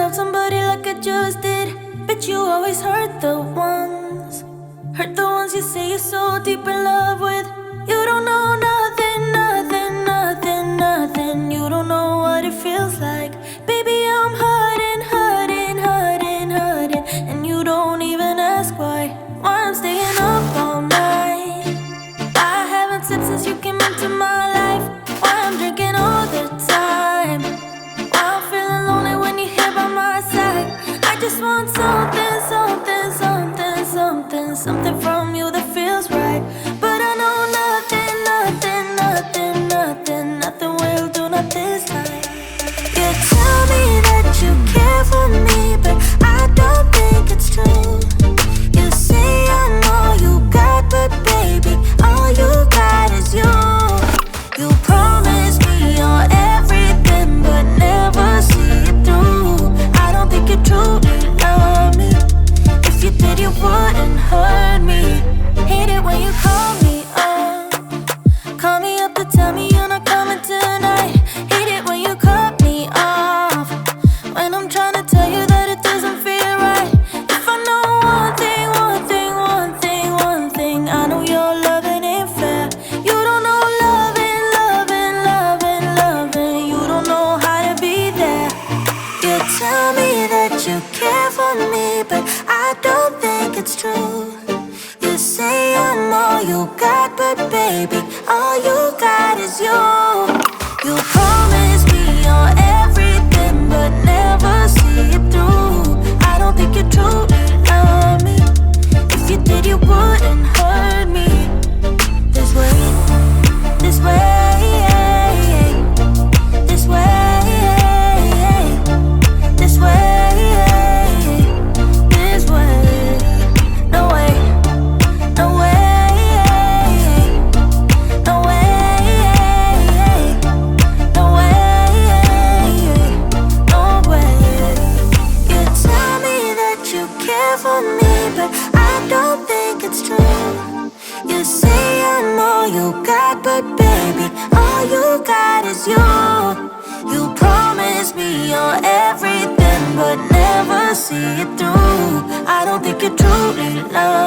love somebody like I just did, but you always hurt the ones. Hurt the ones you say you're so deep in love with. You don't know nothing, nothing, nothing, nothing. You don't know what it feels like. Baby, I'm hurting, hurting, hurting, hurting, and you don't even ask why I'm staying up all night. I haven't slept since you came into my life. Why I'm drinking all the time. Why I'm feeling lonely when you're here by my side. I just want something, something, something, something, something from you that feels right. But I know nothing, nothing, nothing, nothing, nothing will do, not this time. You tell me that you care for me, but I don't think it's true. You say I'm all you got, but baby, all you got is you. You promise me you're everything, but never see it through. I don't think you truly love me. If you did, you wouldn't hurt me. Hate it when you call me up. Call me up to tell me you're not coming tonight. Hate it when you cut me off, when I'm trying to tell you that it doesn't feel right. If I know one thing, one thing, one thing, one thing, I know your loving ain't fair. You don't know loving, loving, loving, loving. You don't know how to be there. You tell me that you care for me, but I don't think it's true. You say I'm all you got, but baby, all you got is you. You promise me you're everything, but never see it through. I don't think you truly love me. If you did, you wouldn't hurt me. This way, this way, this way, this way, this way. No way, no way, no way, no way, no way. You tell me that you care for me, but I don't think it's true. You say I'm all you got, but baby, all you got is you. You promise me you're everything, but never see it through. I don't think you truly love